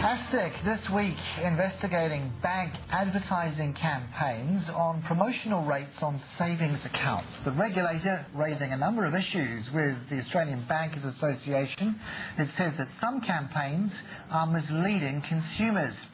ASIC this week investigating bank advertising campaigns on promotional rates on savings accounts. The regulator raising a number of issues with the Australian Bankers Association. It says that some campaigns are misleading consumers.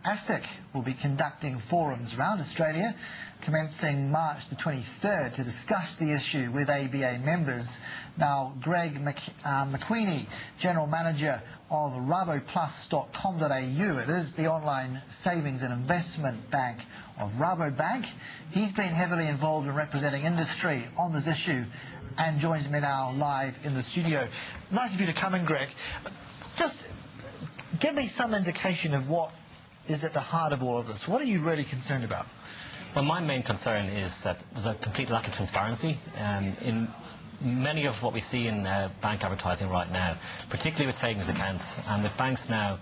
ASIC will be conducting forums around Australia commencing March the 23rd to discuss the issue with ABA members. Now, Greg McQueenie, General Manager of raboplus.com.au, it is the online savings and investment bank of Rabobank. He's been heavily involved in representing industry on this issue and joins me now live in the studio. Nice of you to come in, Greg. Just give me some indication of what is at the heart of all of this. What are you really concerned about? Well, my main concern is that there's a complete lack of transparency in many of what we see in bank advertising right now, particularly with savings accounts, and with banks now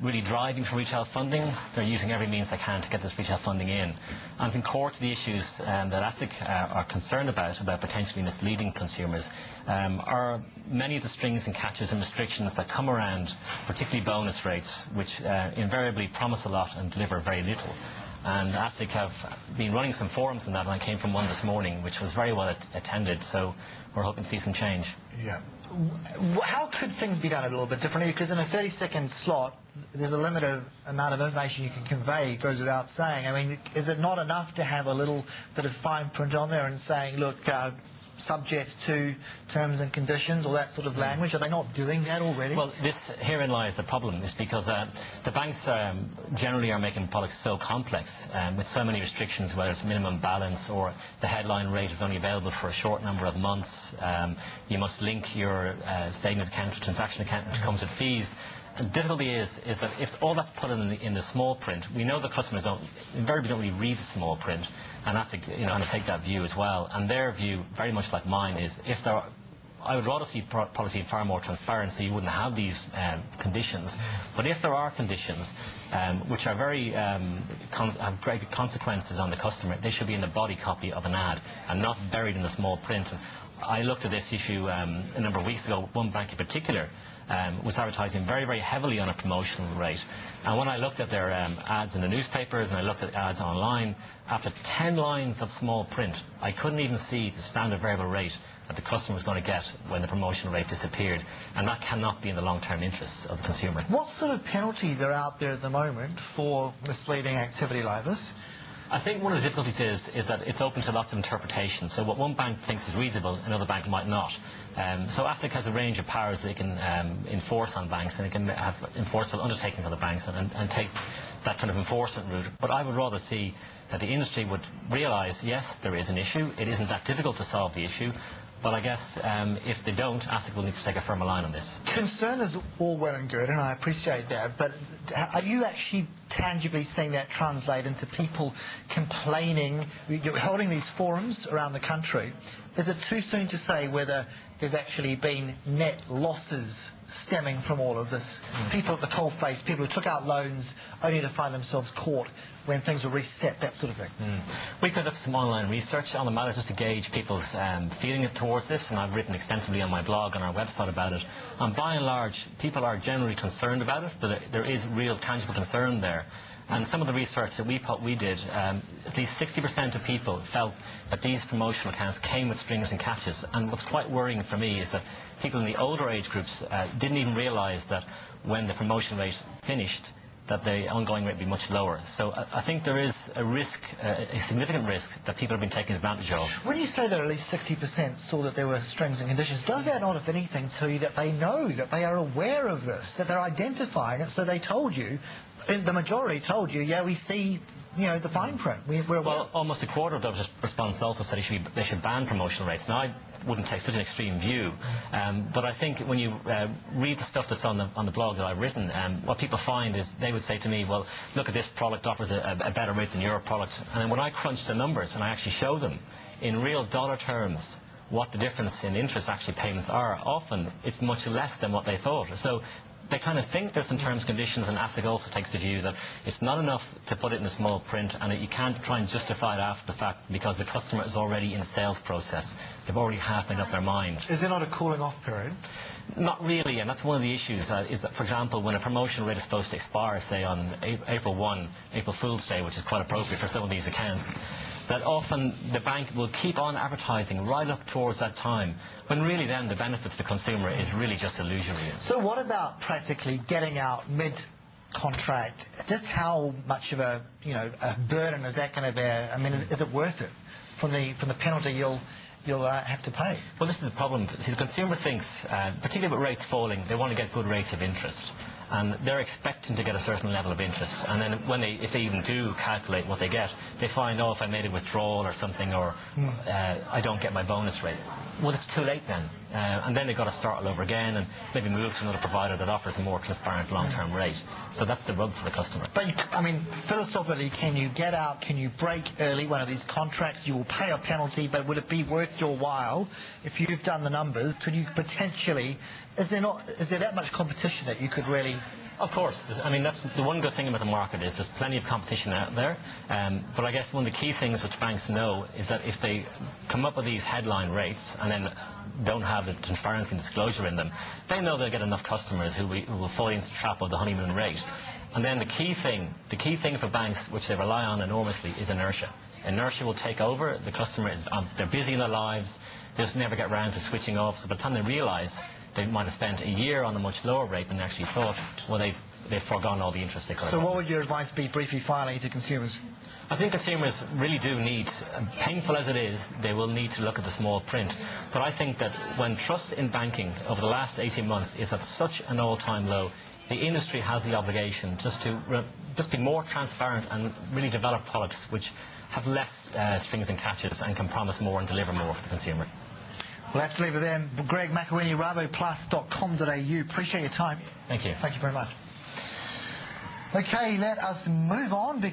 really driving for retail funding. They're using every means they can to get this retail funding in. And I think core to the issues that ASIC are concerned about potentially misleading consumers, are many of the strings and catches and restrictions that come around, particularly bonus rates, which invariably promise a lot and deliver very little. And ASIC have been running some forums on that, and I came from one this morning, which was very well attended, so we're hoping to see some change. Yeah. How could things be done a little bit differently? Because in a 30-second slot, there's a limited amount of information you can convey, it goes without saying. I mean, is it not enough to have a little bit of fine print on there and saying, look, subject to terms and conditions, or that sort of language? Are they not doing that already? Well, herein lies the problem, is because the banks generally are making products so complex with so many restrictions, whether it's minimum balance or the headline rate is only available for a short number of months. You must link your savings account to transaction account, which comes with fees. And the difficulty is that if all that's put in the small print, we know the customers invariably don't really read the small print, and that's and I take that view as well. And their view, very much like mine, is I would rather see policy far more transparent, so you wouldn't have these conditions. But if there are conditions which are have great consequences on the customer, they should be in the body copy of an ad and not buried in the small print. I looked at this issue a number of weeks ago. One bank in particular was advertising very, very heavily on a promotional rate. And when I looked at their ads in the newspapers and I looked at ads online, after 10 lines of small print, I couldn't even see the standard variable rate that the customer was going to get when the promotional rate disappeared. And that cannot be in the long-term interests of the consumer. What sort of penalties are out there at the moment for misleading activity like this? I think one of the difficulties is that it's open to lots of interpretation. So what one bank thinks is reasonable, another bank might not. So ASIC has a range of powers they can enforce on banks, and it can have enforceable undertakings on the banks and take that kind of enforcement route. But I would rather see that the industry would realise, yes, there is an issue. It isn't that difficult to solve the issue. But I guess if they don't, ASIC will need to take a firmer line on this. Concern is all well and good, and I appreciate that, but are you actually tangibly seeing that translate into people complaining? You're holding these forums around the country. Is it too soon to say whether there's actually been net losses stemming from all of this? People at the coalface, people who took out loans only to find themselves caught when things were reset, that sort of thing. We conducted some online research on the matter just to gauge people's feeling towards this, and I've written extensively on my blog on our website about it. And by and large, people are generally concerned about it, that there is real tangible concern there. And some of the research that we did, at least 60% of people felt that these promotional accounts came with strings and catches. And what's quite worrying for me is that people in the older age groups didn't even realise that when the promotion rate finished, that the ongoing rate would be much lower. So I think there is a risk, a significant risk, that people have been taking advantage of. When you say that at least 60% saw that there were strings and conditions, does that not, if anything, tell you that they know, that they are aware of this, that they're identifying it, so they told you, the majority told you, yeah, we see, the fine print. Well, almost a quarter of those respondents also said they should ban promotional rates. Now, I wouldn't take such an extreme view, but I think when you read the stuff that's on the blog that I've written, what people find is they would say to me, well, look at this product offers a better rate than your product. And then when I crunch the numbers and I actually show them in real dollar terms what the difference in interest actually payments are, often it's much less than what they thought. So they kind of think there's some terms, conditions, and ASIC also takes the view that it's not enough to put it in a small print, and that you can't try and justify it after the fact because the customer is already in the sales process. They've already half made up their mind. Is there not a cooling off period? Not really, and that's one of the issues, is that, for example, when a promotional rate is supposed to expire, say on April 1, April Fool's Day, which is quite appropriate for some of these accounts, that often the bank will keep on advertising right up towards that time, when really then the benefit to the consumer is really just illusory. So what about practically getting out mid-contract? Just how much of a burden is that going to be? I mean, is it worth it from the penalty you'll have to pay? Well, this is the problem. See, the consumer thinks, particularly with rates falling, they want to get good rates of interest. And they're expecting to get a certain level of interest. And then if they even do calculate what they get, they find, oh, if I made a withdrawal or something, or I don't get my bonus rate. Well, it's too late then. And then they've got to start all over again and maybe move to another provider that offers a more transparent long-term rate. So that's the rub for the customer. But, I mean, philosophically, can you get out, can you break early one of these contracts? You will pay a penalty, but would it be worth your while if you've done the numbers? Could you potentially... Is there that much competition that you could really... Of course. I mean, that's the one good thing about the market is there's plenty of competition out there. But I guess one of the key things which banks know is that if they come up with these headline rates and then don't have the transparency and disclosure in them, they know they'll get enough customers who will fall into the trap of the honeymoon rate. And then the key thing for banks, which they rely on enormously, is inertia. Inertia will take over. The customer they're busy in their lives. They just never get around to switching off. So by the time they realise they might have spent a year on a much lower rate than they actually thought, well, they've forgone all the interest they could have. So what would your advice be, briefly, finally, to consumers? I think consumers really do need, painful as it is, they will need to look at the small print. But I think that when trust in banking over the last 18 months is at such an all-time low, the industry has the obligation just to be more transparent and really develop products which have less strings and catches and can promise more and deliver more for the consumer. We'll have to leave it there. Greg McElweeney, raboplus.com.au. Appreciate your time. Thank you. Thank you very much. Okay, let us move on because